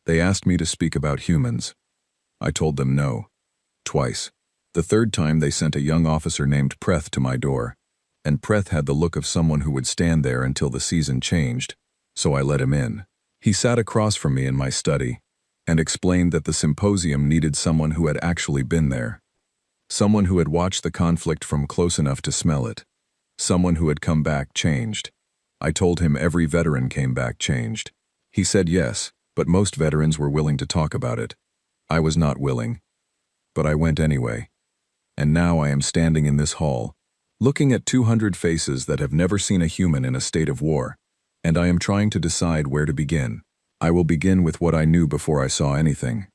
They asked me to speak about humans. I told them no. Twice. The third time they sent a young officer named Preth to my door, and Preth had the look of someone who would stand there until the season changed, so I let him in. He sat across from me in my study and explained that the symposium needed someone who had actually been there, someone who had watched the conflict from close enough to smell it, someone who had come back changed. I told him every veteran came back changed. He said yes, but most veterans were willing to talk about it. I was not willing, but I went anyway. And now I am standing in this hall, looking at 200 faces that have never seen a human in a state of war, and I am trying to decide where to begin. I will begin with what I knew before I saw anything.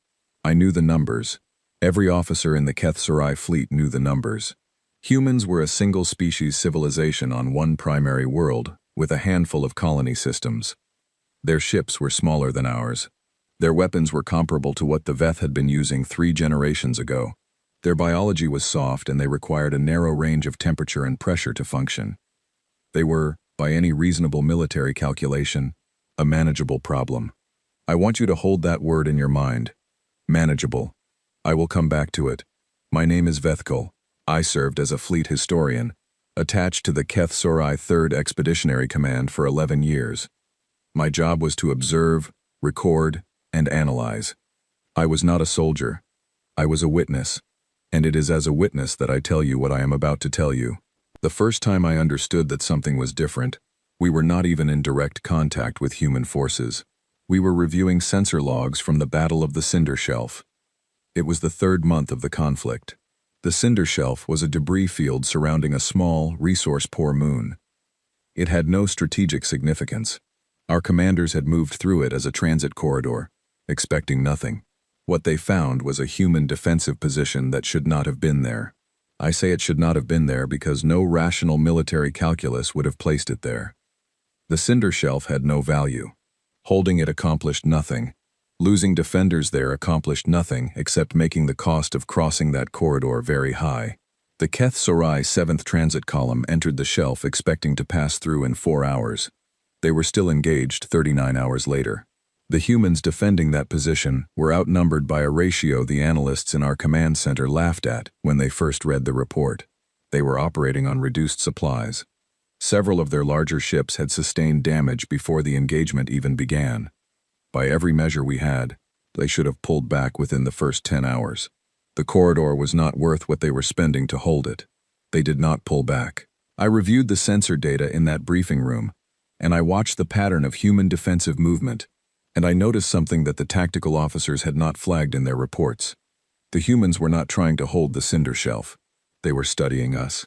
I knew the numbers. Every officer in the HFY fleet knew the numbers. Humans were a single-species civilization on one primary world, with a handful of colony systems. Their ships were smaller than ours. Their weapons were comparable to what the Veth had been using 3 generations ago. Their biology was soft and they required a narrow range of temperature and pressure to function. They were, by any reasonable military calculation, a manageable problem. I want you to hold that word in your mind. Manageable. I will come back to it. My name is Vethkul. I served as a fleet historian, attached to the HFY 3rd Expeditionary Command for 11 years. My job was to observe, record, and analyze. I was not a soldier. I was a witness. And it is as a witness that I tell you what I am about to tell you. The first time I understood that something was different, we were not even in direct contact with human forces. We were reviewing sensor logs from the Battle of the Cinder Shelf. It was the 3rd month of the conflict. The Cinder Shelf was a debris field surrounding a small, resource-poor moon. It had no strategic significance. Our commanders had moved through it as a transit corridor, expecting nothing. What they found was a human defensive position that should not have been there. I say it should not have been there because no rational military calculus would have placed it there. The Cinder Shelf had no value. Holding it accomplished nothing. Losing defenders there accomplished nothing except making the cost of crossing that corridor very high. The HFY 7th Transit Column entered the shelf expecting to pass through in 4 hours. They were still engaged 39 hours later. The humans defending that position were outnumbered by a ratio the analysts in our command center laughed at when they first read the report. They were operating on reduced supplies. Several of their larger ships had sustained damage before the engagement even began. By every measure we had, they should have pulled back within the first 10 hours. The corridor was not worth what they were spending to hold it. They did not pull back. I reviewed the sensor data in that briefing room, and I watched the pattern of human defensive movement, and I noticed something that the tactical officers had not flagged in their reports. The humans were not trying to hold the Cinder Shelf. They were studying us.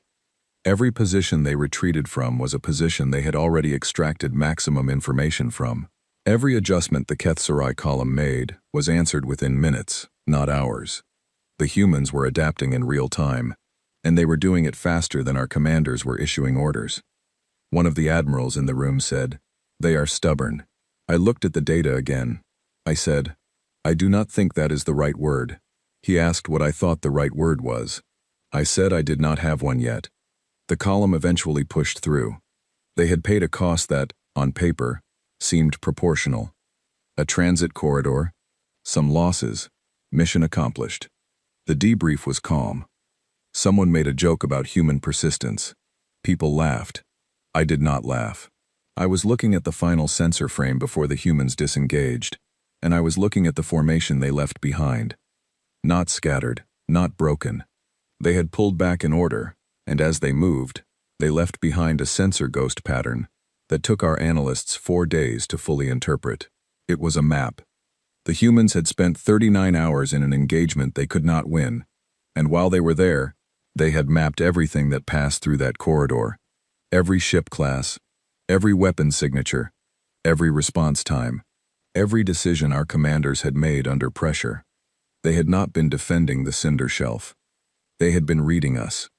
Every position they retreated from was a position they had already extracted maximum information from. Every adjustment the HFY column made was answered within minutes, not hours. The humans were adapting in real time, and they were doing it faster than our commanders were issuing orders. One of the admirals in the room said, "They are stubborn." I looked at the data again. I said, "I do not think that is the right word." He asked what I thought the right word was. I said I did not have one yet. The column eventually pushed through. They had paid a cost that, on paper, seemed proportional. A transit corridor, some losses, mission accomplished. The debrief was calm. Someone made a joke about human persistence. People laughed. I did not laugh. I was looking at the final sensor frame before the humans disengaged, and I was looking at the formation they left behind. Not scattered, not broken. They had pulled back in order, and as they moved, they left behind a sensor ghost pattern that took our analysts 4 days to fully interpret. It was a map. The humans had spent 39 hours in an engagement they could not win, and while they were there, they had mapped everything that passed through that corridor. Every ship class, every weapon signature, every response time, every decision our commanders had made under pressure. They had not been defending the Cinder Shelf. They had been reading us.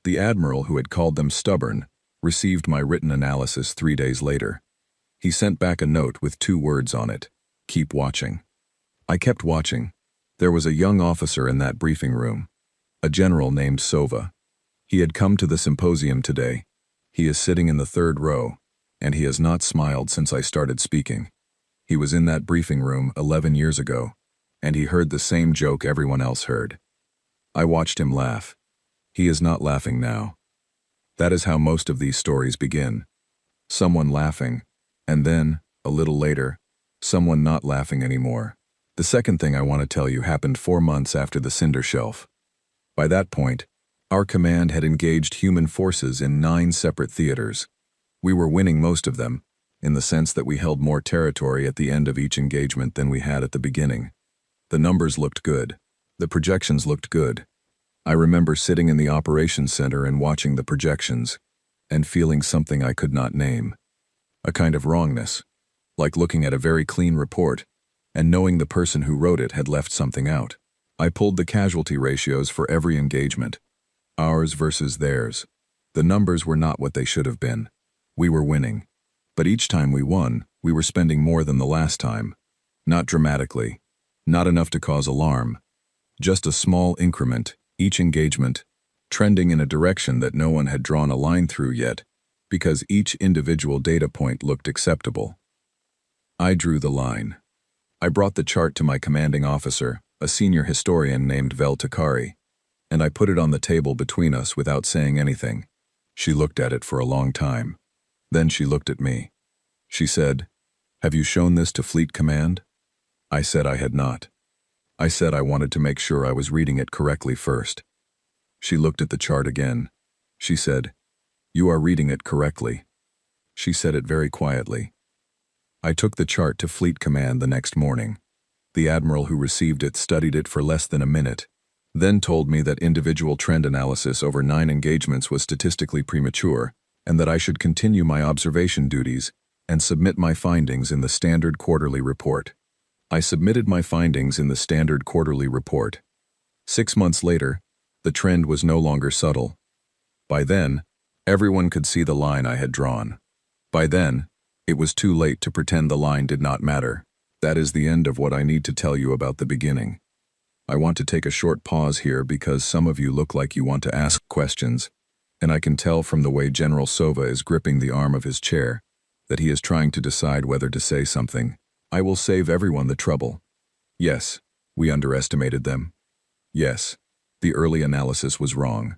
The admiral who had called them stubborn received my written analysis 3 days later. He sent back a note with 2 words on it: "Keep watching." I kept watching. There was a young officer in that briefing room, a general named Sova. He had come to the symposium today. He is sitting in the 3rd row, and he has not smiled since I started speaking. He was in that briefing room 11 years ago, and he heard the same joke everyone else heard. I watched him laugh. He is not laughing now. That is how most of these stories begin. Someone laughing, and then, a little later, someone not laughing anymore. The second thing I want to tell you happened 4 months after the Cinder Shelf. By that point, our command had engaged human forces in 9 separate theaters. We were winning most of them, in the sense that we held more territory at the end of each engagement than we had at the beginning. The numbers looked good. The projections looked good. I remember sitting in the operations center and watching the projections, and feeling something I could not name. A kind of wrongness, like looking at a very clean report, and knowing the person who wrote it had left something out. I pulled the casualty ratios for every engagement, ours versus theirs. The numbers were not what they should have been. We were winning. But each time we won, we were spending more than the last time. Not dramatically. Not enough to cause alarm. Just a small increment, each engagement, trending in a direction that no one had drawn a line through yet, because each individual data point looked acceptable. I drew the line. I brought the chart to my commanding officer, a senior historian named Vel Takari, and I put it on the table between us without saying anything. She looked at it for a long time. Then she looked at me. She said, "Have you shown this to Fleet Command?" I said I had not. I said I wanted to make sure I was reading it correctly first. She looked at the chart again. She said, "You are reading it correctly." She said it very quietly. I took the chart to Fleet Command the next morning. The admiral who received it studied it for less than a minute, then told me that individual trend analysis over 9 engagements was statistically premature, and that I should continue my observation duties and submit my findings in the standard quarterly report. I submitted my findings in the standard quarterly report. 6 months later, the trend was no longer subtle. By then, everyone could see the line I had drawn. By then, it was too late to pretend the line did not matter. That is the end of what I need to tell you about the beginning. I want to take a short pause here because some of you look like you want to ask questions, and I can tell from the way General Sova is gripping the arm of his chair that he is trying to decide whether to say something. I will save everyone the trouble. Yes, we underestimated them. Yes, the early analysis was wrong.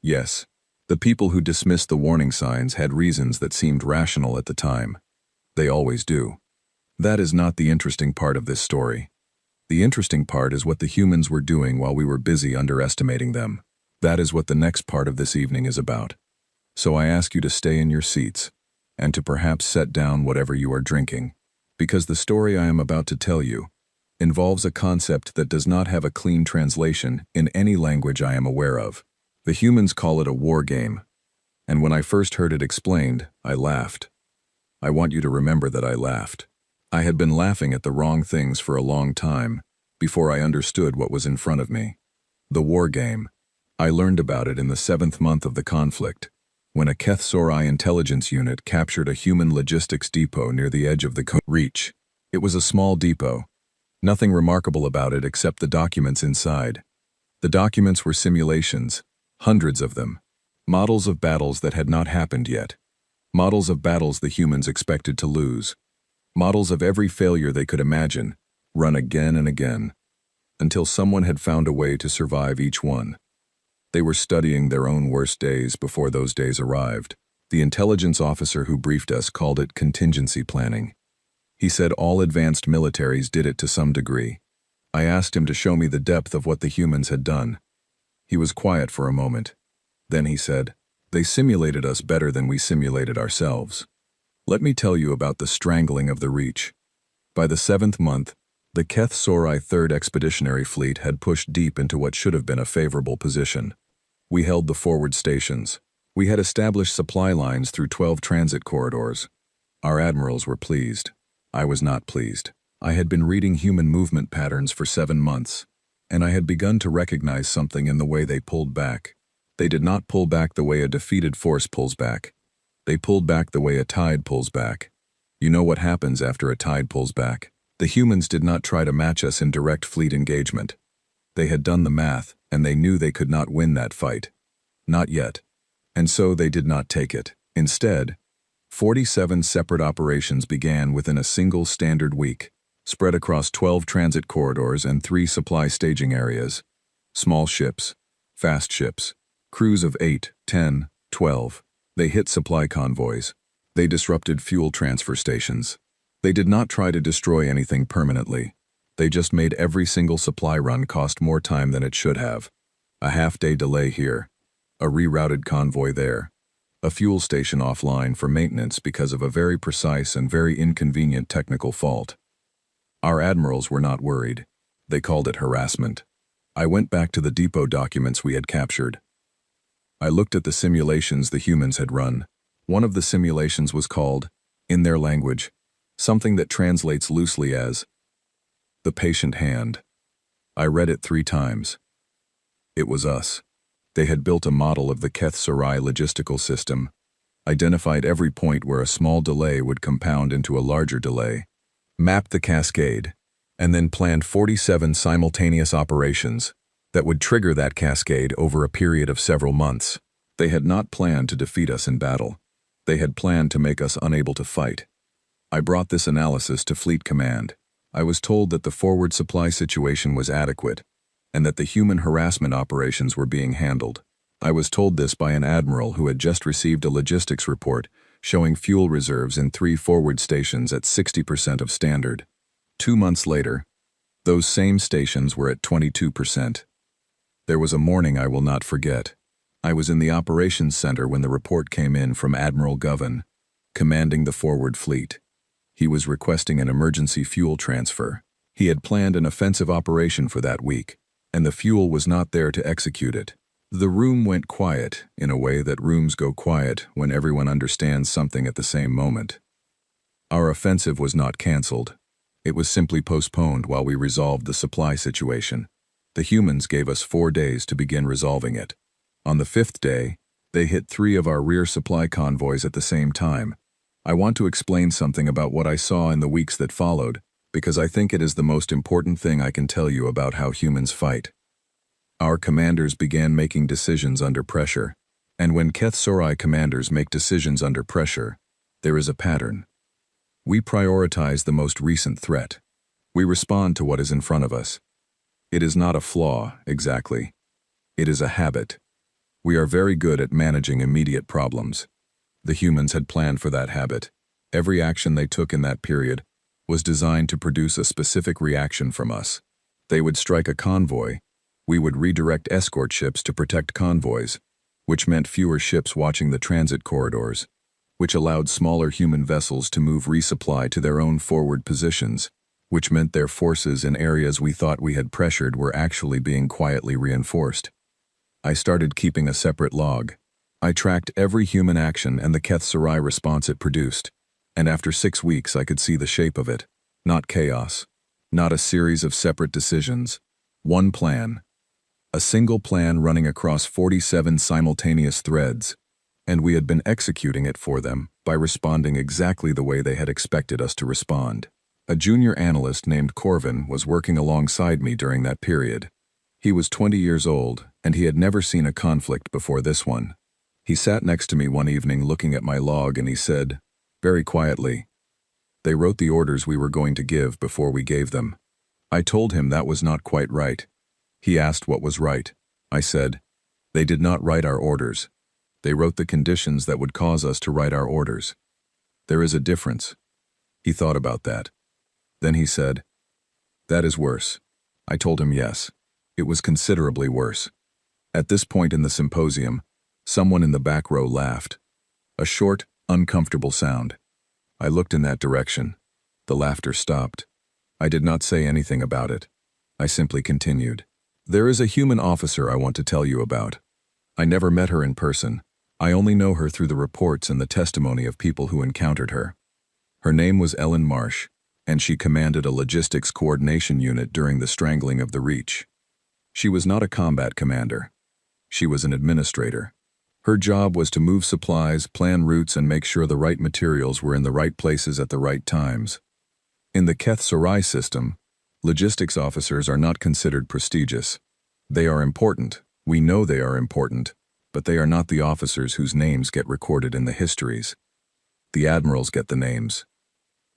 Yes, the people who dismissed the warning signs had reasons that seemed rational at the time. They always do. That is not the interesting part of this story. The interesting part is what the humans were doing while we were busy underestimating them. That is what the next part of this evening is about. So I ask you to stay in your seats, and to perhaps set down whatever you are drinking, because the story I am about to tell you involves a concept that does not have a clean translation in any language I am aware of. The humans call it a war game, and when I first heard it explained, I laughed. I want you to remember that I laughed. I had been laughing at the wrong things for a long time, before I understood what was in front of me. The war game. I learned about it in the 7th month of the conflict, when a Keth Sorai intelligence unit captured a human logistics depot near the edge of the Reach. It was a small depot. Nothing remarkable about it except the documents inside. The documents were simulations, hundreds of them. Models of battles that had not happened yet. Models of battles the humans expected to lose. Models of every failure they could imagine, run again and again, until someone had found a way to survive each one. They were studying their own worst days before those days arrived. The intelligence officer who briefed us called it contingency planning. He said all advanced militaries did it to some degree. I asked him to show me the depth of what the humans had done. He was quiet for a moment. Then he said, "They simulated us better than we simulated ourselves." Let me tell you about the strangling of the Reach. By the 7th month, the Keth Sorai 3rd Expeditionary Fleet had pushed deep into what should have been a favorable position. We held the forward stations. We had established supply lines through 12 transit corridors. Our admirals were pleased. I was not pleased. I had been reading human movement patterns for 7 months, and I had begun to recognize something in the way they pulled back. They did not pull back the way a defeated force pulls back. They pulled back the way a tide pulls back. You know what happens after a tide pulls back. The humans did not try to match us in direct fleet engagement. They had done the math, and they knew they could not win that fight. Not yet. And so they did not take it. Instead, 47 separate operations began within a single standard week, spread across 12 transit corridors and 3 supply staging areas. Small ships, fast ships, crews of 8, 10, 12. They hit supply convoys. They disrupted fuel transfer stations. They did not try to destroy anything permanently. They just made every single supply run cost more time than it should have. A half-day delay here. A rerouted convoy there. A fuel station offline for maintenance because of a very precise and very inconvenient technical fault. Our admirals were not worried. They called it harassment. I went back to the depot documents we had captured. I looked at the simulations the humans had run. One of the simulations was called, in their language, something that translates loosely as the patient hand. I read it 3 times. It was us. They had built a model of the HFY logistical system, identified every point where a small delay would compound into a larger delay, mapped the cascade, and then planned 47 simultaneous operations that would trigger that cascade over a period of several months. They had not planned to defeat us in battle. They had planned to make us unable to fight. I brought this analysis to Fleet Command. I was told that the forward supply situation was adequate, and that the human harassment operations were being handled. I was told this by an admiral who had just received a logistics report showing fuel reserves in 3 forward stations at 60% of standard. 2 months later, those same stations were at 22%. There was a morning I will not forget. I was in the operations center when the report came in from Admiral Govan, commanding the forward fleet. He was requesting an emergency fuel transfer. He had planned an offensive operation for that week, and the fuel was not there to execute it. The room went quiet in a way that rooms go quiet when everyone understands something at the same moment. Our offensive was not canceled. It was simply postponed while we resolved the supply situation. The humans gave us 4 days to begin resolving it. On the 5th day, they hit 3 of our rear supply convoys at the same time. I want to explain something about what I saw in the weeks that followed, because I think it is the most important thing I can tell you about how humans fight. Our commanders began making decisions under pressure, and when HFY commanders make decisions under pressure, there is a pattern. We prioritize the most recent threat. We respond to what is in front of us. It is not a flaw, exactly. It is a habit. We are very good at managing immediate problems. The humans had planned for that habit. Every action they took in that period was designed to produce a specific reaction from us. They would strike a convoy. We would redirect escort ships to protect convoys, which meant fewer ships watching the transit corridors, which allowed smaller human vessels to move resupply to their own forward positions, which meant their forces in areas we thought we had pressured were actually being quietly reinforced. I started keeping a separate log. I tracked every human action and the HFY response it produced, and after 6 weeks I could see the shape of it. Not chaos, not a series of separate decisions. One plan. A single plan running across 47 simultaneous threads, and we had been executing it for them by responding exactly the way they had expected us to respond. A junior analyst named Corvin was working alongside me during that period. He was 20 years old, and he had never seen a conflict before this one. He sat next to me one evening looking at my log and he said, very quietly, "They wrote the orders we were going to give before we gave them." I told him that was not quite right. He asked what was right. I said, "They did not write our orders. They wrote the conditions that would cause us to write our orders. There is a difference." He thought about that. Then he said, "That is worse." I told him yes. It was considerably worse. At this point in the symposium, someone in the back row laughed. A short, uncomfortable sound. I looked in that direction. The laughter stopped. I did not say anything about it. I simply continued. "There is a human officer I want to tell you about. I never met her in person. I only know her through the reports and the testimony of people who encountered her. Her name was Ellen Marsh, and she commanded a logistics coordination unit during the strangling of the Reach. She was not a combat commander. She was an administrator. Her job was to move supplies, plan routes, and make sure the right materials were in the right places at the right times. In the HFY system, logistics officers are not considered prestigious. They are important. We know they are important, but they are not the officers whose names get recorded in the histories. The admirals get the names.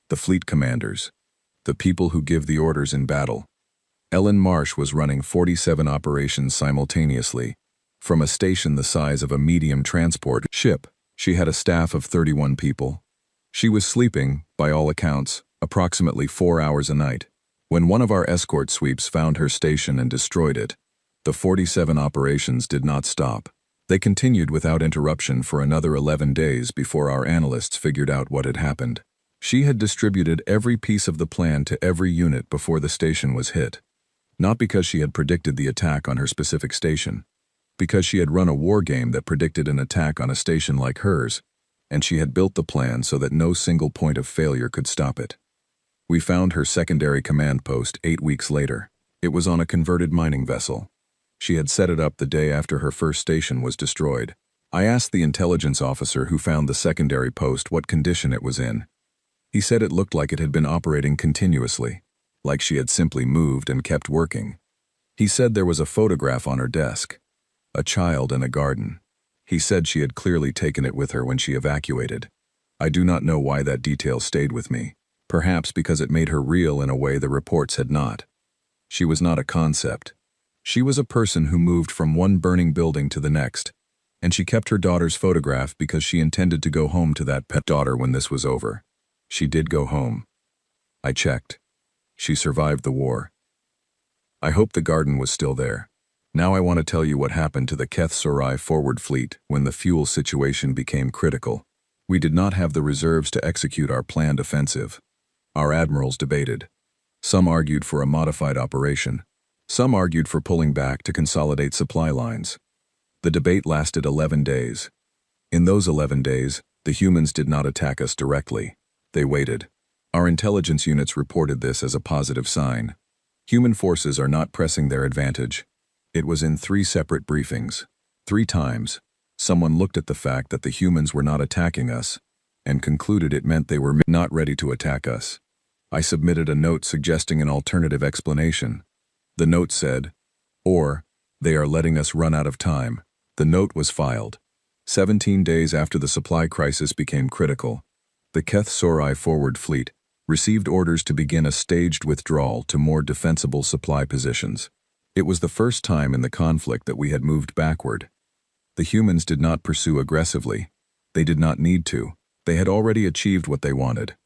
The fleet commanders. The people who give the orders in battle. Ellen Marsh was running 47 operations simultaneously. From a station the size of a medium transport ship, she had a staff of 31 people. She was sleeping, by all accounts, approximately 4 hours a night. When one of our escort sweeps found her station and destroyed it, the 47 operations did not stop. They continued without interruption for another 11 days before our analysts figured out what had happened. She had distributed every piece of the plan to every unit before the station was hit. Not because she had predicted the attack on her specific station, because she had run a war game that predicted an attack on a station like hers, and she had built the plan so that no single point of failure could stop it. We found her secondary command post 8 weeks later. It was on a converted mining vessel. She had set it up the day after her first station was destroyed. I asked the intelligence officer who found the secondary post what condition it was in. He said it looked like it had been operating continuously, like she had simply moved and kept working. He said there was a photograph on her desk, a child and a garden. He said she had clearly taken it with her when she evacuated. I do not know why that detail stayed with me, perhaps because it made her real in a way the reports had not. She was not a concept. She was a person who moved from one burning building to the next, and she kept her daughter's photograph because she intended to go home to that pet daughter when this was over. She did go home. I checked. She survived the war. I hope the garden was still there. Now I want to tell you what happened to the HFY forward fleet when the fuel situation became critical. We did not have the reserves to execute our planned offensive. Our admirals debated. Some argued for a modified operation. Some argued for pulling back to consolidate supply lines. The debate lasted 11 days. In those 11 days, the humans did not attack us directly. They waited. Our intelligence units reported this as a positive sign. Human forces are not pressing their advantage. It was in 3 separate briefings. 3 times, someone looked at the fact that the humans were not attacking us and concluded it meant they were not ready to attack us. I submitted a note suggesting an alternative explanation. The note said, or, they are letting us run out of time. The note was filed. 17 days after the supply crisis became critical, the HFY forward fleet received orders to begin a staged withdrawal to more defensible supply positions. It was the first time in the conflict that we had moved backward. The humans did not pursue aggressively. They did not need to. They had already achieved what they wanted.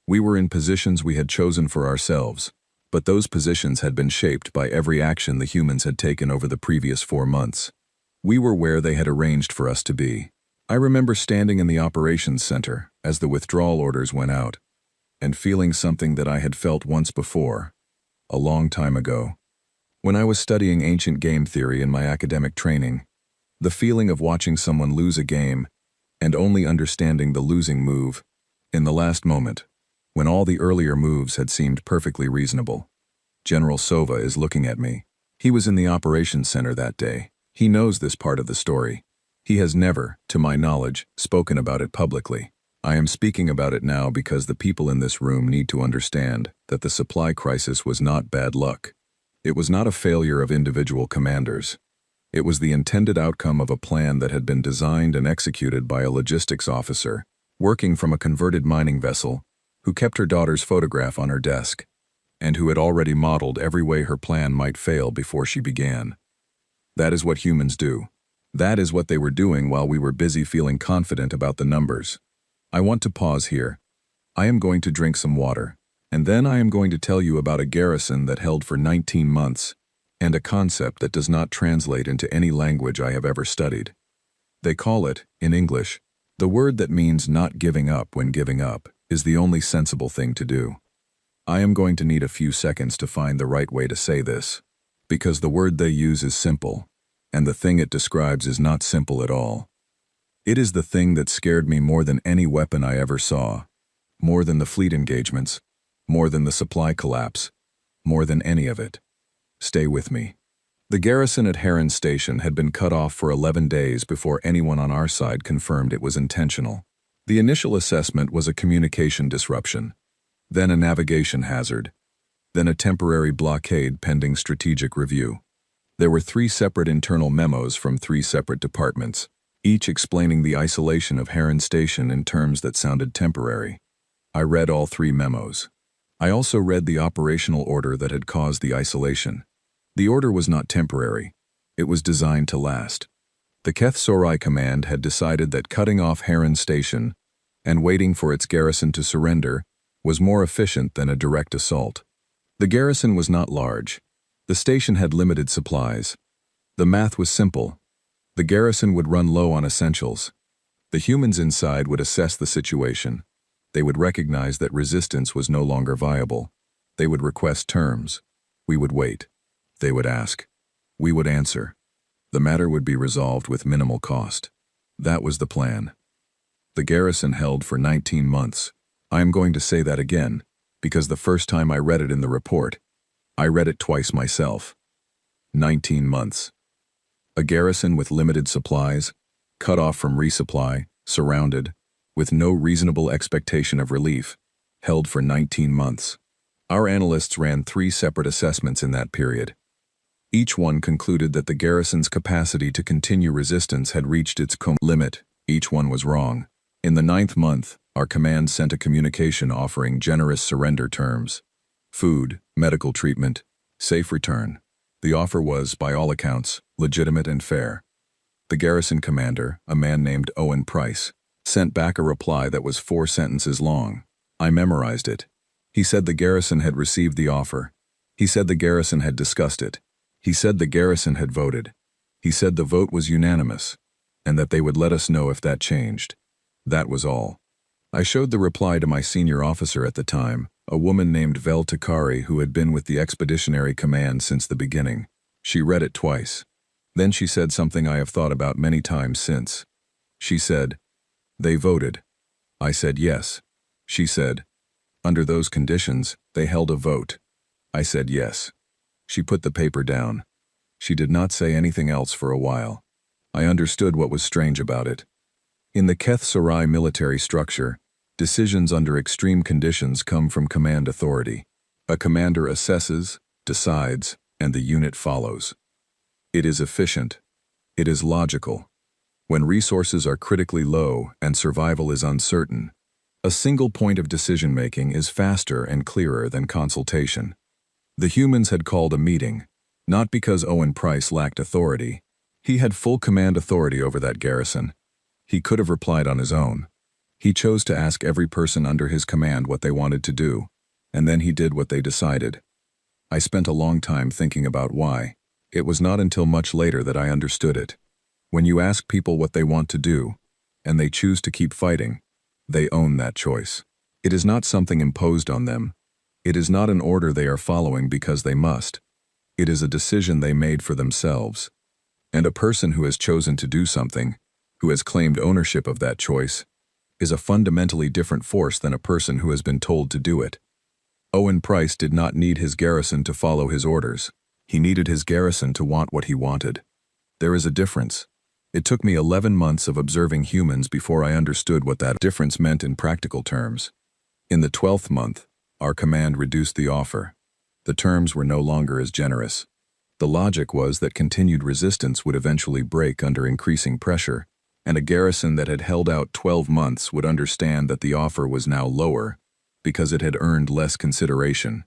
We were in positions we had chosen for ourselves, but those positions had been shaped by every action the humans had taken over the previous 4 months. We were where they had arranged for us to be. I remember standing in the operations center as the withdrawal orders went out, and feeling something that I had felt once before, a long time ago. When I was studying ancient game theory in my academic training, the feeling of watching someone lose a game and only understanding the losing move in the last moment, when all the earlier moves had seemed perfectly reasonable. General Sova is looking at me. He was in the operations center that day. He knows this part of the story. He has never, to my knowledge, spoken about it publicly. I am speaking about it now because the people in this room need to understand that the supply crisis was not bad luck. It was not a failure of individual commanders. It was the intended outcome of a plan that had been designed and executed by a logistics officer, working from a converted mining vessel, who kept her daughter's photograph on her desk, and who had already modeled every way her plan might fail before she began. That is what humans do. That is what they were doing while we were busy feeling confident about the numbers. I want to pause here. I am going to drink some water, and then I am going to tell you about a garrison that held for 19 months, and a concept that does not translate into any language I have ever studied. They call it, in English, the word that means not giving up when giving up is the only sensible thing to do. I am going to need a few seconds to find the right way to say this, because the word they use is simple, and the thing it describes is not simple at all. It is the thing that scared me more than any weapon I ever saw, more than the fleet engagements, more than the supply collapse, more than any of it. Stay with me. The garrison at Heron Station had been cut off for 11 days before anyone on our side confirmed it was intentional. The initial assessment was a communication disruption, then a navigation hazard, then a temporary blockade pending strategic review. There were 3 separate internal memos from 3 separate departments, each explaining the isolation of Heron Station in terms that sounded temporary. I read all 3 memos. I also read the operational order that had caused the isolation. The order was not temporary. It was designed to last. The HFY command had decided that cutting off Heron Station and waiting for its garrison to surrender was more efficient than a direct assault. The garrison was not large. The station had limited supplies. The math was simple. The garrison would run low on essentials. The humans inside would assess the situation. They would recognize that resistance was no longer viable. They would request terms. We would wait. They would ask. We would answer. The matter would be resolved with minimal cost. That was the plan. The garrison held for 19 months. I am going to say that again, because the first time I read it in the report, I read it twice myself. 19 months. A garrison with limited supplies, cut off from resupply, surrounded, with no reasonable expectation of relief, held for 19 months. Our analysts ran 3 separate assessments in that period. Each one concluded that the garrison's capacity to continue resistance had reached its limit. Each one was wrong. In the 9th month, our command sent a communication offering generous surrender terms: food, medical treatment, safe return. The offer was, by all accounts, legitimate and fair. The garrison commander, a man named Owen Price, sent back a reply that was 4 sentences long. I memorized it. He said the garrison had received the offer. He said the garrison had discussed it. He said the garrison had voted. He said the vote was unanimous, and that they would let us know if that changed. That was all. I showed the reply to my senior officer at the time, a woman named Vel Takari, who had been with the Expeditionary Command since the beginning. She read it twice. Then she said something I have thought about many times since. She said, "They voted." I said yes. She said, "Under those conditions, they held a vote." I said yes. She put the paper down. She did not say anything else for a while. I understood what was strange about it. In the HFY military structure, decisions under extreme conditions come from command authority. A commander assesses, decides, and the unit follows. It is efficient. It is logical. When resources are critically low and survival is uncertain, a single point of decision-making is faster and clearer than consultation. The humans had called a meeting, not because Owen Price lacked authority. He had full command authority over that garrison. He could have replied on his own. He chose to ask every person under his command what they wanted to do, and then he did what they decided. I spent a long time thinking about why. It was not until much later that I understood it. When you ask people what they want to do, and they choose to keep fighting, they own that choice. It is not something imposed on them. It is not an order they are following because they must. It is a decision they made for themselves. And a person who has chosen to do something, who has claimed ownership of that choice, is a fundamentally different force than a person who has been told to do it. Owen Price did not need his garrison to follow his orders. He needed his garrison to want what he wanted. There is a difference. It took me 11 months of observing humans before I understood what that difference meant in practical terms. In the 12th month, our command reduced the offer. The terms were no longer as generous. The logic was that continued resistance would eventually break under increasing pressure, and a garrison that had held out 12 months would understand that the offer was now lower because it had earned less consideration.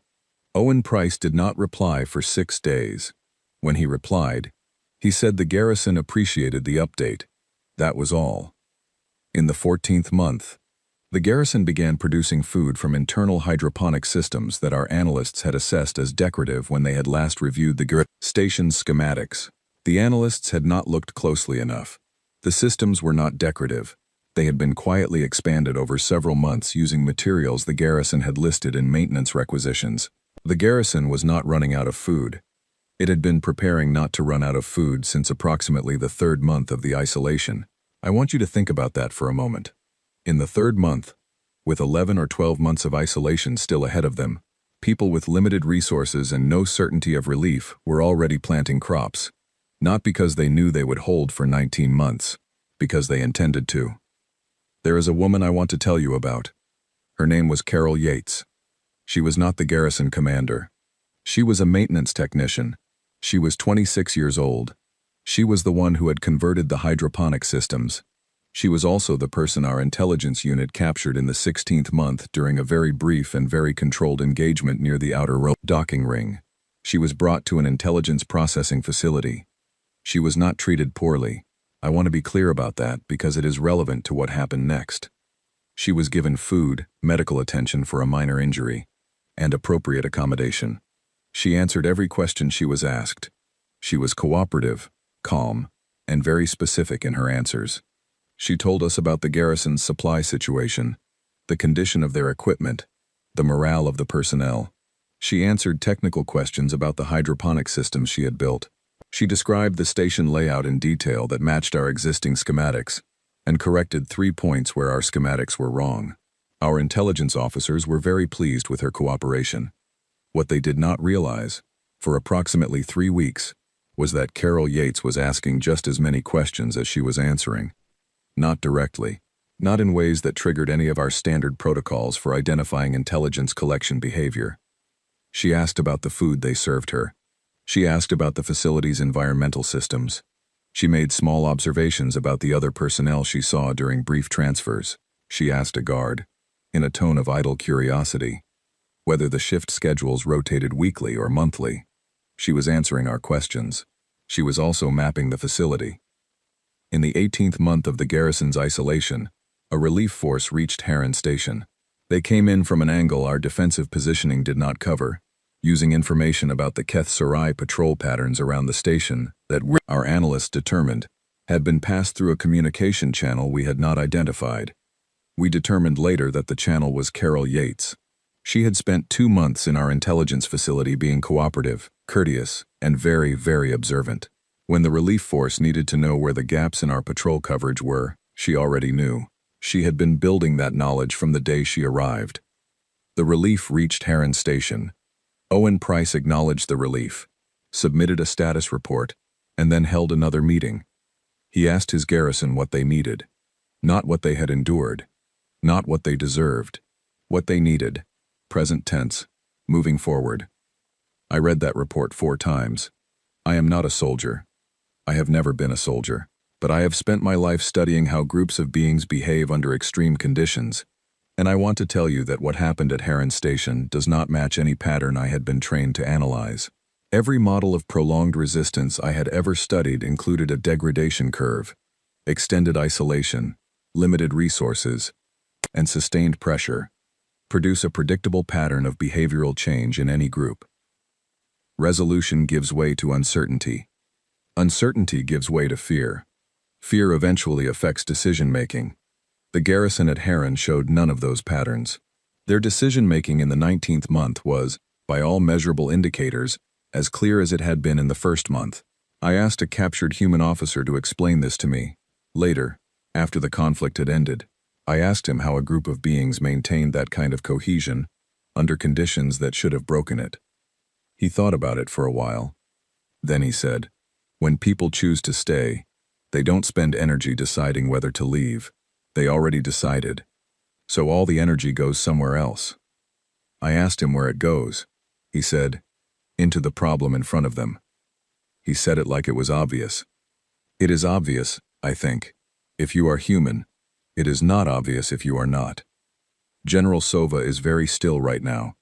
Owen Price did not reply for 6 days. When he replied, he said the garrison appreciated the update. That was all. In the 14th month, the garrison began producing food from internal hydroponic systems that our analysts had assessed as decorative when they had last reviewed the station's schematics. The analysts had not looked closely enough. The systems were not decorative. They had been quietly expanded over several months using materials the garrison had listed in maintenance requisitions. The garrison was not running out of food. It had been preparing not to run out of food since approximately the 3rd month of the isolation. I want you to think about that for a moment. In the 3rd month, with 11 or 12 months of isolation still ahead of them, people with limited resources and no certainty of relief were already planting crops. Not because they knew they would hold for 19 months, because they intended to. There is a woman I want to tell you about. Her name was Carol Yates. She was not the garrison commander. She was a maintenance technician. She was 26 years old. She was the one who had converted the hydroponic systems. She was also the person our intelligence unit captured in the 16th month during a very brief and very controlled engagement near the outer docking ring. She was brought to an intelligence processing facility. She was not treated poorly. I want to be clear about that because it is relevant to what happened next. She was given food, medical attention for a minor injury, and appropriate accommodation. She answered every question she was asked. She was cooperative, calm, and very specific in her answers. She told us about the garrison's supply situation, the condition of their equipment, the morale of the personnel. She answered technical questions about the hydroponic systems she had built. She described the station layout in detail that matched our existing schematics, and corrected 3 points where our schematics were wrong. Our intelligence officers were very pleased with her cooperation. What they did not realize, for approximately 3 weeks, was that Carol Yates was asking just as many questions as she was answering. Not directly, not in ways that triggered any of our standard protocols for identifying intelligence collection behavior. She asked about the food they served her. She asked about the facility's environmental systems. She made small observations about the other personnel she saw during brief transfers. She asked a guard, in a tone of idle curiosity, whether the shift schedules rotated weekly or monthly. She was answering our questions. She was also mapping the facility. In the 18th month of the garrison's isolation, a relief force reached Heron Station. They came in from an angle our defensive positioning did not cover, using information about the Keth Sarai patrol patterns around the station that our analysts determined had been passed through a communication channel we had not identified. We determined later that the channel was Carol Yates. She had spent 2 months in our intelligence facility being cooperative, courteous, and very, very observant. When the relief force needed to know where the gaps in our patrol coverage were, she already knew. She had been building that knowledge from the day she arrived. The relief reached Heron Station. Owen Price acknowledged the relief, submitted a status report, and then held another meeting. He asked his garrison what they needed. Not what they had endured. Not what they deserved. What they needed. Present tense. Moving forward. I read that report 4 times. I am not a soldier. I have never been a soldier. But I have spent my life studying how groups of beings behave under extreme conditions. And I want to tell you that what happened at Heron Station does not match any pattern I had been trained to analyze. Every model of prolonged resistance I had ever studied included a degradation curve, extended isolation, limited resources, and sustained pressure, produce a predictable pattern of behavioral change in any group. Resolution gives way to uncertainty. Uncertainty gives way to fear. Fear eventually affects decision-making. The garrison at Heron showed none of those patterns. Their decision-making in the 19th month was, by all measurable indicators, as clear as it had been in the first month. I asked a captured human officer to explain this to me. Later, after the conflict had ended, I asked him how a group of beings maintained that kind of cohesion under conditions that should have broken it. He thought about it for a while. Then he said, "When people choose to stay, they don't spend energy deciding whether to leave. They already decided. So all the energy goes somewhere else." I asked him where it goes. He said, "Into the problem in front of them." He said it like it was obvious. It is obvious, I think, if you are human. It is not obvious if you are not. General Sova is very still right now.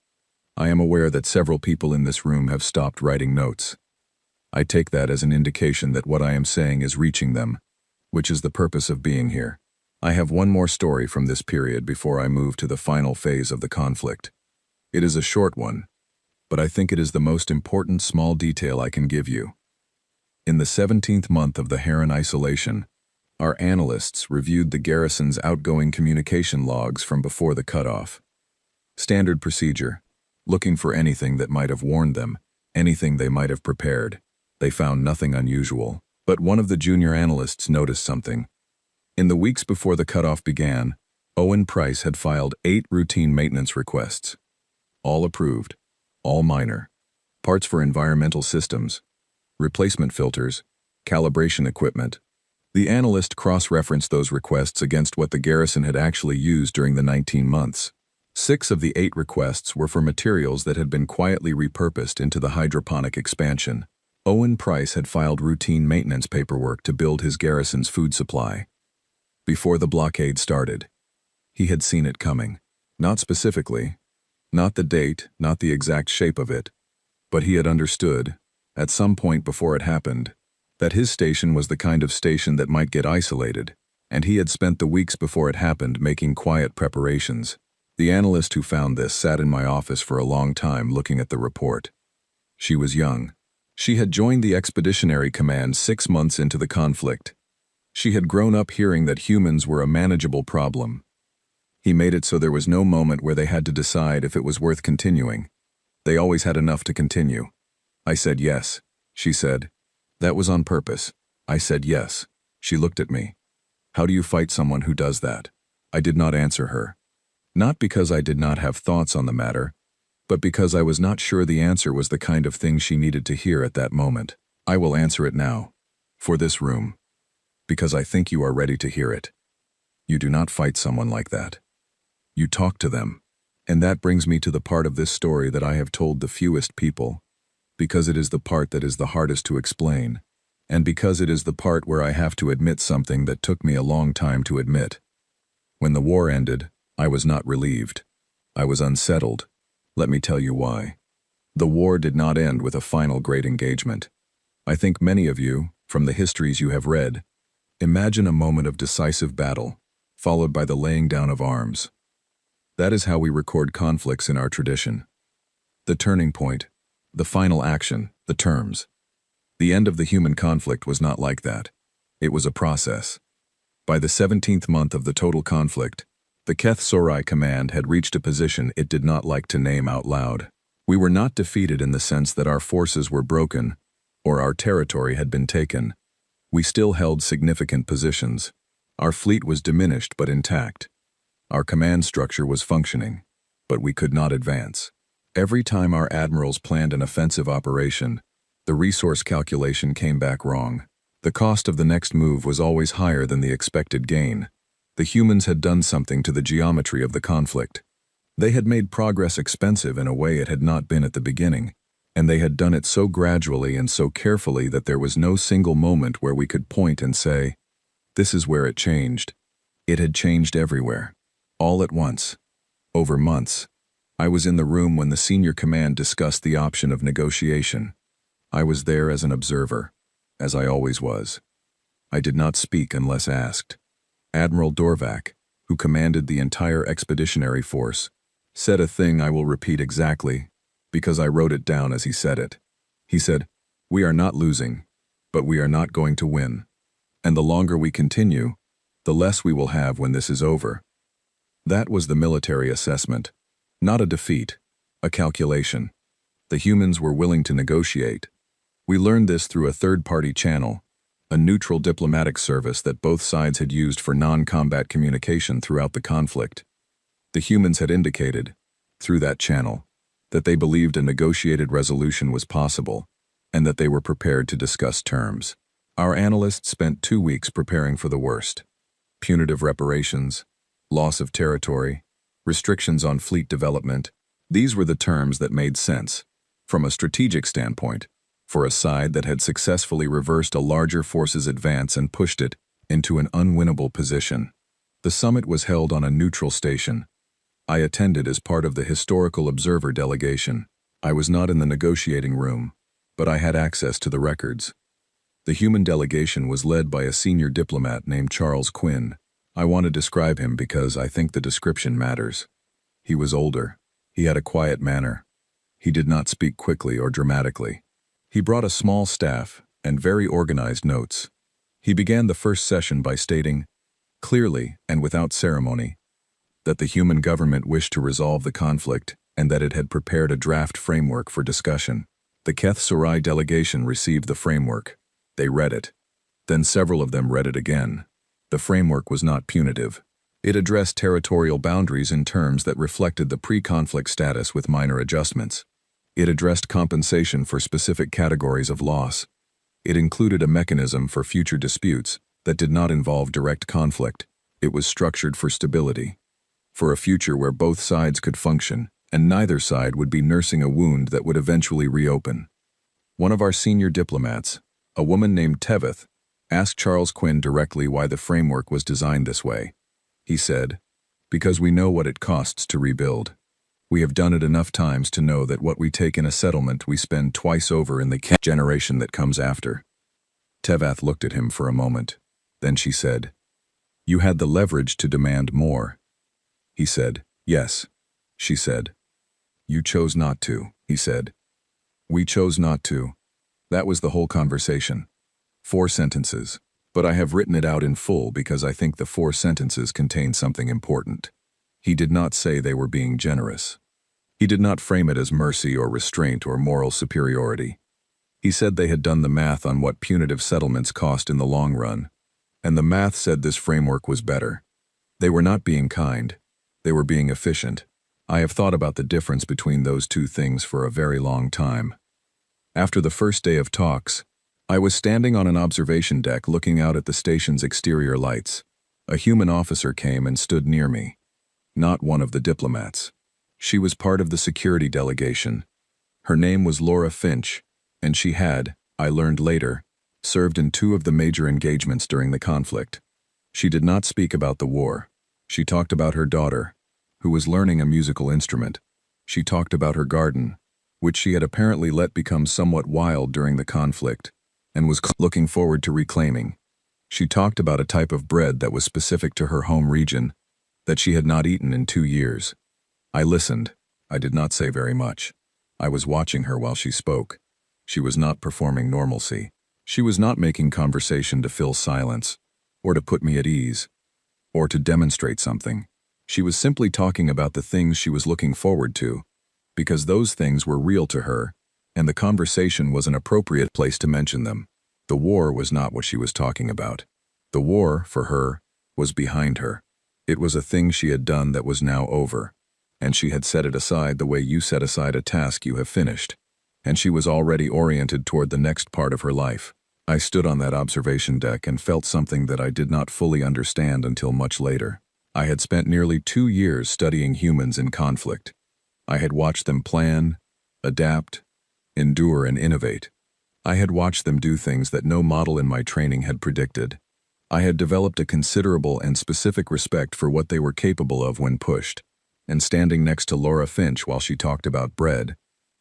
I am aware that several people in this room have stopped writing notes. I take that as an indication that what I am saying is reaching them, which is the purpose of being here. I have one more story from this period before I move to the final phase of the conflict. It is a short one, but I think it is the most important small detail I can give you. In the 17th month of the Heron isolation, our analysts reviewed the garrison's outgoing communication logs from before the cutoff. Standard procedure, looking for anything that might have warned them, anything they might have prepared. They found nothing unusual, but one of the junior analysts noticed something. In the weeks before the cutoff began, Owen Price had filed 8 routine maintenance requests. All approved, all minor. Parts for environmental systems, replacement filters, calibration equipment. The analyst cross-referenced those requests against what the garrison had actually used during the 19 months. 6 of the 8 requests were for materials that had been quietly repurposed into the hydroponic expansion. Owen Price had filed routine maintenance paperwork to build his garrison's food supply. Before the blockade started, he had seen it coming. Not specifically, not the date, not the exact shape of it, but he had understood, at some point before it happened, that his station was the kind of station that might get isolated, and he had spent the weeks before it happened making quiet preparations. The analyst who found this sat in my office for a long time looking at the report. She was young. She had joined the Expeditionary Command 6 months into the conflict. She had grown up hearing that humans were a manageable problem. He made it so there was no moment where they had to decide if it was worth continuing. They always had enough to continue. I said yes, she said. That was on purpose. I said yes. She looked at me. How do you fight someone who does that? I did not answer her. Not because I did not have thoughts on the matter, but because I was not sure the answer was the kind of thing she needed to hear at that moment. I will answer it now. For this room. Because I think you are ready to hear it. You do not fight someone like that. You talk to them. And that brings me to the part of this story that I have told the fewest people, because it is the part that is the hardest to explain, and because it is the part where I have to admit something that took me a long time to admit. When the war ended, I was not relieved. I was unsettled. Let me tell you why. The war did not end with a final great engagement. I think many of you, from the histories you have read, imagine a moment of decisive battle, followed by the laying down of arms. That is how we record conflicts in our tradition. The turning point, the final action, the terms. The end of the human conflict was not like that. It was a process. By the 17th month of the total conflict, the HFY command had reached a position it did not like to name out loud. We were not defeated in the sense that our forces were broken, or our territory had been taken. We still held significant positions. Our fleet was diminished but intact. Our command structure was functioning, but we could not advance. Every time our admirals planned an offensive operation, the resource calculation came back wrong. The cost of the next move was always higher than the expected gain. The humans had done something to the geometry of the conflict. They had made progress expensive in a way it had not been at the beginning, and they had done it so gradually and so carefully that there was no single moment where we could point and say, "This is where it changed." It had changed everywhere. All at once. Over months. I was in the room when the senior command discussed the option of negotiation. I was there as an observer, as I always was. I did not speak unless asked. Admiral Dorvac, who commanded the entire expeditionary force, said a thing I will repeat exactly, because I wrote it down as he said it. He said, "We are not losing, but we are not going to win. And the longer we continue, the less we will have when this is over." That was the military assessment. Not a defeat, a calculation. The humans were willing to negotiate. We learned this through a third-party channel, a neutral diplomatic service that both sides had used for non-combat communication throughout the conflict. The humans had indicated, through that channel, that they believed a negotiated resolution was possible, and that they were prepared to discuss terms. Our analysts spent 2 weeks preparing for the worst. Punitive reparations, loss of territory, restrictions on fleet development. These were the terms that made sense, from a strategic standpoint, for a side that had successfully reversed a larger force's advance and pushed it into an unwinnable position. The summit was held on a neutral station. I attended as part of the historical observer delegation. I was not in the negotiating room, but I had access to the records. The human delegation was led by a senior diplomat named Charles Quinn. I want to describe him because I think the description matters. He was older. He had a quiet manner. He did not speak quickly or dramatically. He brought a small staff and very organized notes. He began the first session by stating, clearly and without ceremony, that the human government wished to resolve the conflict and that it had prepared a draft framework for discussion. The HFY delegation received the framework. They read it. Then several of them read it again. The framework was not punitive. It addressed territorial boundaries in terms that reflected the pre-conflict status with minor adjustments. It addressed compensation for specific categories of loss. It included a mechanism for future disputes that did not involve direct conflict. It was structured for stability, for a future where both sides could function, and neither side would be nursing a wound that would eventually reopen. One of our senior diplomats, a woman named Tevith, asked Charles Quinn directly why the framework was designed this way. He said, "Because we know what it costs to rebuild. We have done it enough times to know that what we take in a settlement we spend twice over in the generation that comes after." Tevath looked at him for a moment. Then she said, "You had the leverage to demand more." He said, "Yes." She said, "You chose not to," he said. "We chose not to." That was the whole conversation. 4 sentences. But I have written it out in full because I think the 4 sentences contain something important. He did not say they were being generous. He did not frame it as mercy or restraint or moral superiority. He said they had done the math on what punitive settlements cost in the long run, and the math said this framework was better. They were not being kind. They were being efficient. I have thought about the difference between those two things for a very long time. After the first day of talks, I was standing on an observation deck looking out at the station's exterior lights. A human officer came and stood near me. Not one of the diplomats. She was part of the security delegation. Her name was Laura Finch, and she had, I learned later, served in 2 of the major engagements during the conflict. She did not speak about the war. She talked about her daughter, who was learning a musical instrument. She talked about her garden, which she had apparently let become somewhat wild during the conflict, and was looking forward to reclaiming. She talked about a type of bread that was specific to her home region, that she had not eaten in 2 years. I listened. I did not say very much. I was watching her while she spoke. She was not performing normalcy. She was not making conversation to fill silence, or to put me at ease, or to demonstrate something. She was simply talking about the things she was looking forward to, because those things were real to her, and the conversation was an appropriate place to mention them. The war was not what she was talking about. The war, for her, was behind her. It was a thing she had done that was now over, and she had set it aside the way you set aside a task you have finished, and she was already oriented toward the next part of her life. I stood on that observation deck and felt something that I did not fully understand until much later. I had spent nearly 2 years studying humans in conflict. I had watched them plan, adapt, endure, and innovate. I had watched them do things that no model in my training had predicted. I had developed a considerable and specific respect for what they were capable of when pushed. And standing next to Laura Finch while she talked about bread,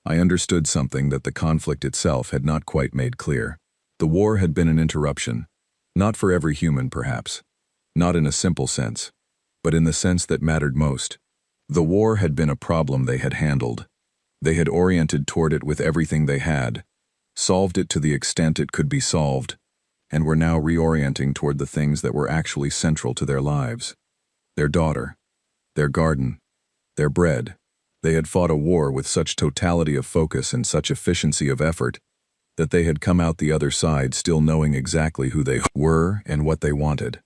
I understood something that the conflict itself had not quite made clear. The war had been an interruption, not for every human perhaps, not in a simple sense, but in the sense that mattered most. The war had been a problem they had handled. They had oriented toward it with everything they had, solved it to the extent it could be solved, and were now reorienting toward the things that were actually central to their lives. Their daughter, their garden, their bread. They had fought a war with such totality of focus and such efficiency of effort that they had come out the other side still knowing exactly who they were and what they wanted.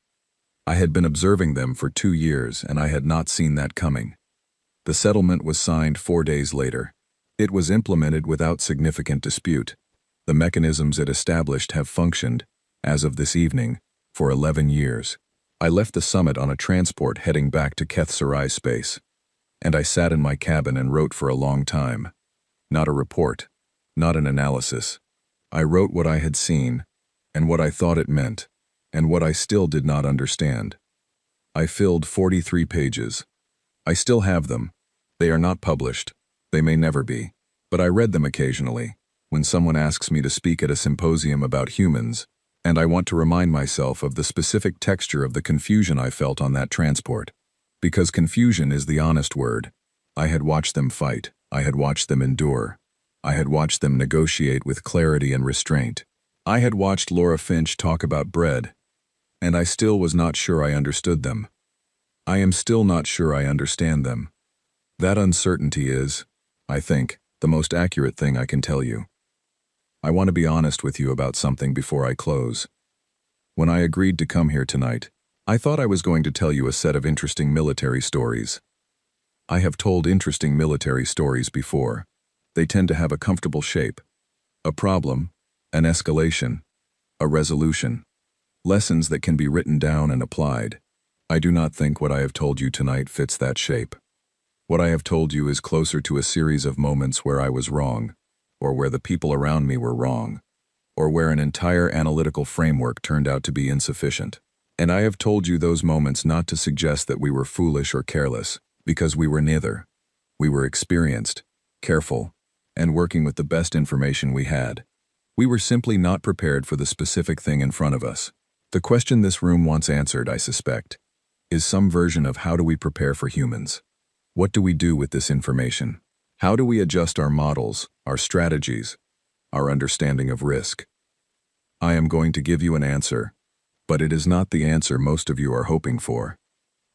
I had been observing them for 2 years, and I had not seen that coming. The settlement was signed 4 days later. It was implemented without significant dispute. The mechanisms it established have functioned, as of this evening, for 11 years. I left the summit on a transport heading back to Keth Sarai space, and I sat in my cabin and wrote for a long time. Not a report, not an analysis. I wrote what I had seen, and what I thought it meant, and what I still did not understand. I filled 43 pages. I still have them. They are not published. They may never be. But I read them occasionally, when someone asks me to speak at a symposium about humans, and I want to remind myself of the specific texture of the confusion I felt on that transport. Because confusion is the honest word. I had watched them fight. I had watched them endure. I had watched them negotiate with clarity and restraint. I had watched Laura Finch talk about bread, and I still was not sure I understood them. I am still not sure I understand them. That uncertainty is, I think, the most accurate thing I can tell you. I want to be honest with you about something before I close. When I agreed to come here tonight, I thought I was going to tell you a set of interesting military stories. I have told interesting military stories before. They tend to have a comfortable shape. A problem, an escalation, a resolution. Lessons that can be written down and applied. I do not think what I have told you tonight fits that shape. What I have told you is closer to a series of moments where I was wrong, or where the people around me were wrong, or where an entire analytical framework turned out to be insufficient. And I have told you those moments not to suggest that we were foolish or careless, because we were neither. We were experienced, careful, and working with the best information we had. We were simply not prepared for the specific thing in front of us. The question this room wants answered, I suspect, is some version of how do we prepare for humans? What do we do with this information? How do we adjust our models, our strategies, our understanding of risk? I am going to give you an answer, but it is not the answer most of you are hoping for.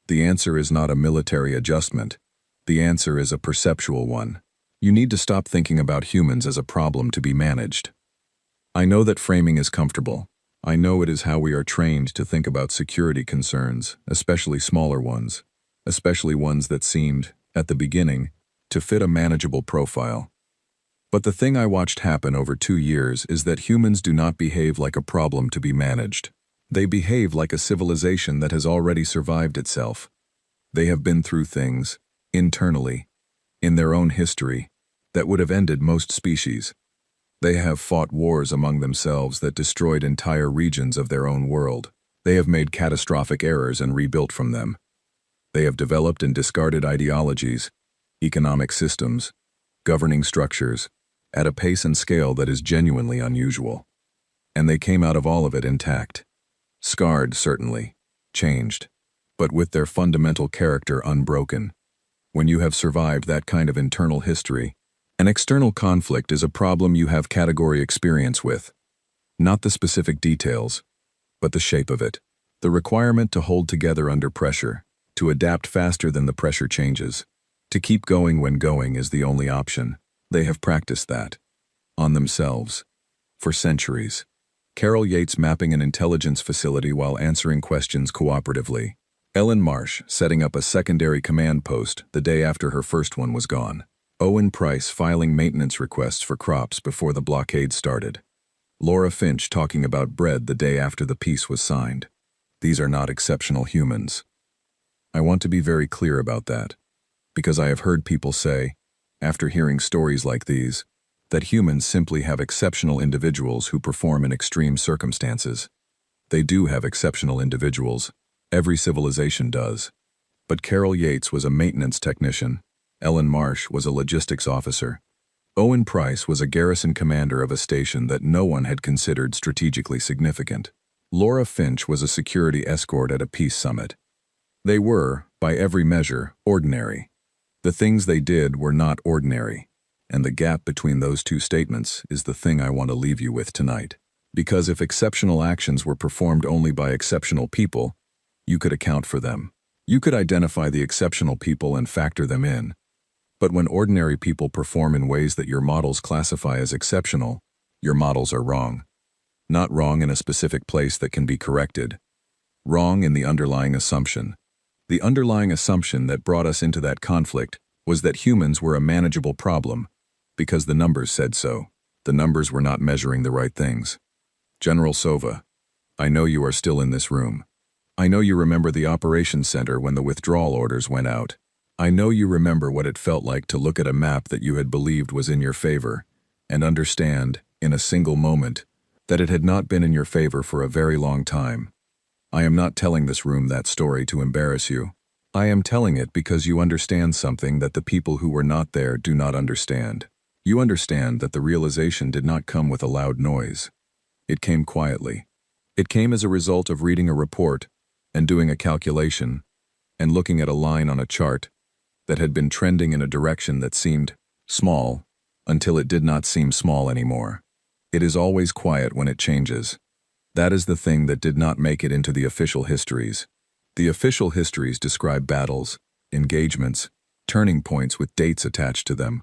The answer is not a military adjustment. The answer is a perceptual one. You need to stop thinking about humans as a problem to be managed. I know that framing is comfortable. I know it is how we are trained to think about security concerns, especially smaller ones, especially ones that seemed, at the beginning, to fit a manageable profile. But the thing I watched happen over 2 years is that humans do not behave like a problem to be managed. They behave like a civilization that has already survived itself. They have been through things, internally, in their own history, that would have ended most species. They have fought wars among themselves that destroyed entire regions of their own world. They have made catastrophic errors and rebuilt from them. They have developed and discarded ideologies, economic systems, governing structures, at a pace and scale that is genuinely unusual. And they came out of all of it intact. Scarred, certainly, changed, but with their fundamental character unbroken. When you have survived that kind of internal history, an external conflict is a problem you have category experience with. Not the specific details, but the shape of it. The requirement to hold together under pressure, to adapt faster than the pressure changes, to keep going when going is the only option. They have practiced that. On themselves. For centuries. Carol Yates mapping an intelligence facility while answering questions cooperatively. Ellen Marsh setting up a secondary command post the day after her first one was gone. Owen Price filing maintenance requests for crops before the blockade started. Laura Finch talking about bread the day after the peace was signed. These are not exceptional humans. I want to be very clear about that, because I have heard people say, after hearing stories like these, that humans simply have exceptional individuals who perform in extreme circumstances. They do have exceptional individuals. Every civilization does. But Carol Yates was a maintenance technician. Ellen Marsh was a logistics officer. Owen Price was a garrison commander of a station that no one had considered strategically significant. Laura Finch was a security escort at a peace summit. They were, by every measure, ordinary. The things they did were not ordinary, and the gap between those two statements is the thing I want to leave you with tonight. Because if exceptional actions were performed only by exceptional people, you could account for them. You could identify the exceptional people and factor them in. But when ordinary people perform in ways that your models classify as exceptional, your models are wrong. Not wrong in a specific place that can be corrected. Wrong in the underlying assumption. The underlying assumption that brought us into that conflict was that humans were a manageable problem, because the numbers said so. The numbers were not measuring the right things. General Sova, I know you are still in this room. I know you remember the operations center when the withdrawal orders went out. I know you remember what it felt like to look at a map that you had believed was in your favor, and understand, in a single moment, that it had not been in your favor for a very long time. I am not telling this room that story to embarrass you. I am telling it because you understand something that the people who were not there do not understand. You understand that the realization did not come with a loud noise. It came quietly. It came as a result of reading a report and doing a calculation and looking at a line on a chart that had been trending in a direction that seemed small until it did not seem small anymore. It is always quiet when it changes. That is the thing that did not make it into the official histories. The official histories describe battles, engagements, turning points with dates attached to them.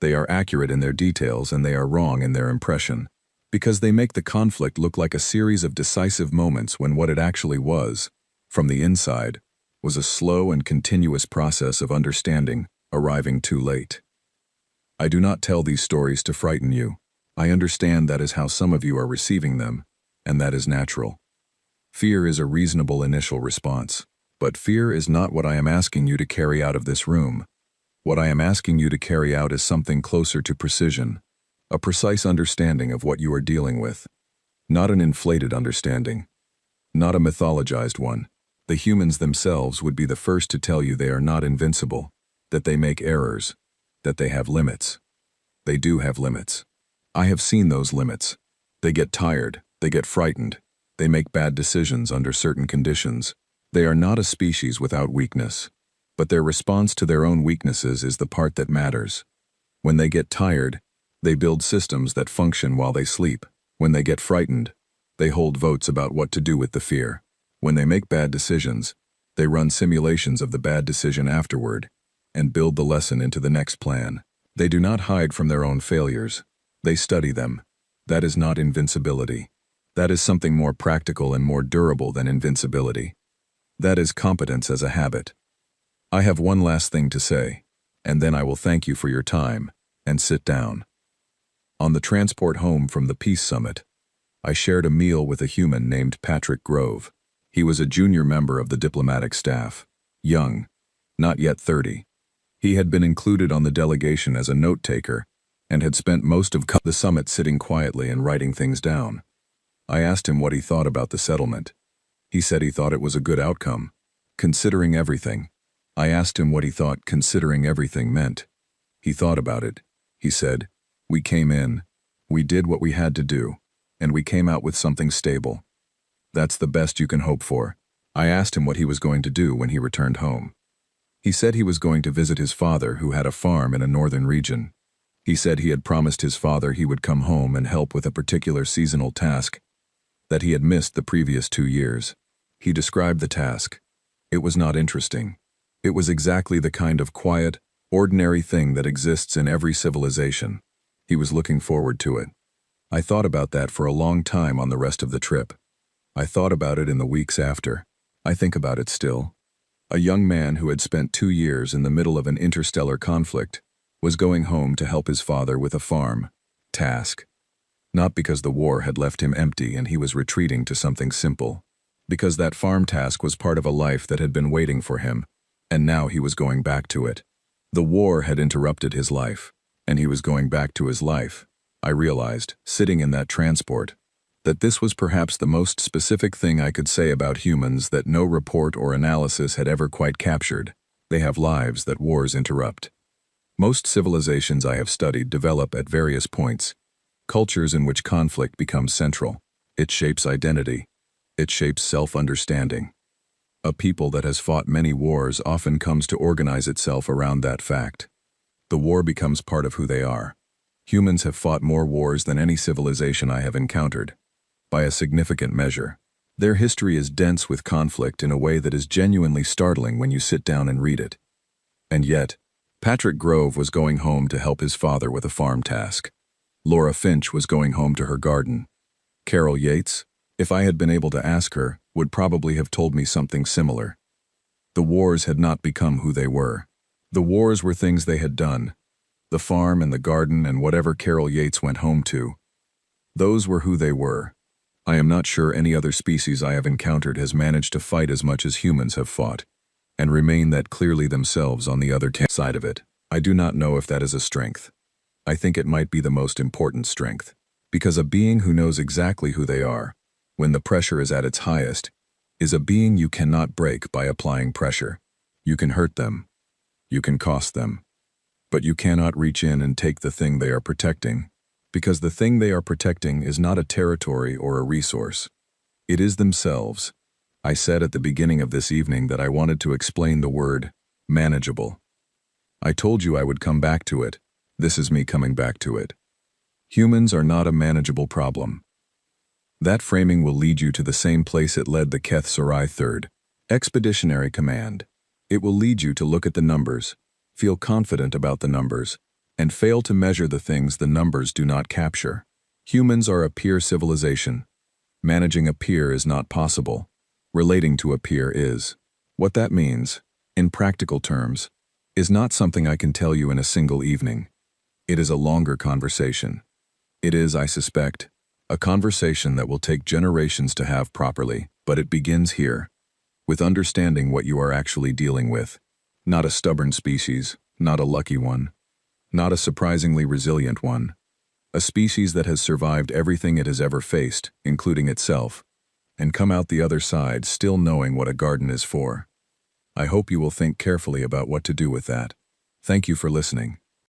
They are accurate in their details and they are wrong in their impression, because they make the conflict look like a series of decisive moments when what it actually was, from the inside, was a slow and continuous process of understanding, arriving too late. I do not tell these stories to frighten you. I understand that is how some of you are receiving them, and that is natural. Fear is a reasonable initial response, but fear is not what I am asking you to carry out of this room. What I am asking you to carry out is something closer to precision, A precise understanding of what you are dealing with. Not an inflated understanding. Not a mythologized one. The humans themselves would be the first to tell you they are not invincible, that they make errors, that they have limits. They do have limits. I have seen those limits. They get tired, they get frightened, they make bad decisions under certain conditions. They are not a species without weakness, but their response to their own weaknesses is the part that matters. When they get tired, they build systems that function while they sleep. When they get frightened, they hold votes about what to do with the fear. When they make bad decisions, they run simulations of the bad decision afterward and build the lesson into the next plan. They do not hide from their own failures. They study them. That is not invincibility. That is something more practical and more durable than invincibility. That is competence as a habit. I have one last thing to say, and then I will thank you for your time and sit down. On the transport home from the Peace Summit, I shared a meal with a human named Patrick Grove. He was a junior member of the diplomatic staff, young, not yet 30. He had been included on the delegation as a note-taker and had spent most of the summit sitting quietly and writing things down. I asked him what he thought about the settlement. He said he thought it was a good outcome, considering everything. I asked him what he thought considering everything meant. He thought about it. He said, "We came in, we did what we had to do, and we came out with something stable. That's the best you can hope for." I asked him what he was going to do when he returned home. He said he was going to visit his father, who had a farm in a northern region. He said he had promised his father he would come home and help with a particular seasonal task that he had missed the previous 2 years. He described the task. It was not interesting. It was exactly the kind of quiet, ordinary thing that exists in every civilization. He was looking forward to it. I thought about that for a long time on the rest of the trip. I thought about it in the weeks after. I think about it still. A young man who had spent 2 years in the middle of an interstellar conflict was going home to help his father with a farm task. Not because the war had left him empty and he was retreating to something simple. Because that farm task was part of a life that had been waiting for him, and now he was going back to it. The war had interrupted his life, and he was going back to his life. I realized, sitting in that transport, that this was perhaps the most specific thing I could say about humans that no report or analysis had ever quite captured. They have lives that wars interrupt. Most civilizations I have studied develop at various points, cultures in which conflict becomes central. It shapes identity. It shapes self-understanding. A people that has fought many wars often comes to organize itself around that fact. The war becomes part of who they are. Humans have fought more wars than any civilization I have encountered, by a significant measure. Their history is dense with conflict in a way that is genuinely startling when you sit down and read it. And yet, Patrick Grove was going home to help his father with a farm task. Laura Finch was going home to her garden. Carol Yates, if I had been able to ask her, would probably have told me something similar. The wars had not become who they were. The wars were things they had done. The farm and the garden and whatever Carol Yates went home to. Those were who they were. I am not sure any other species I have encountered has managed to fight as much as humans have fought, and remain that clearly themselves on the other side of it. I do not know if that is a strength. I think it might be the most important strength, because a being who knows exactly who they are, when the pressure is at its highest, is a being you cannot break by applying pressure. You can hurt them. You can cost them. But you cannot reach in and take the thing they are protecting, because the thing they are protecting is not a territory or a resource. It is themselves. I said at the beginning of this evening that I wanted to explain the word manageable. I told you I would come back to it. This is me coming back to it. Humans are not a manageable problem. That framing will lead you to the same place it led the Keth Sarai III Expeditionary Command. It will lead you to look at the numbers, feel confident about the numbers, and fail to measure the things the numbers do not capture. Humans are a peer civilization. Managing a peer is not possible. Relating to a peer is. What that means, in practical terms, is not something I can tell you in a single evening. It is a longer conversation. It is, I suspect, a conversation that will take generations to have properly, but it begins here, with understanding what you are actually dealing with. Not a stubborn species, not a lucky one, not a surprisingly resilient one, A species that has survived everything it has ever faced, including itself, and come out the other side still knowing what a garden is for. I hope you will think carefully about what to do with that. Thank you for listening.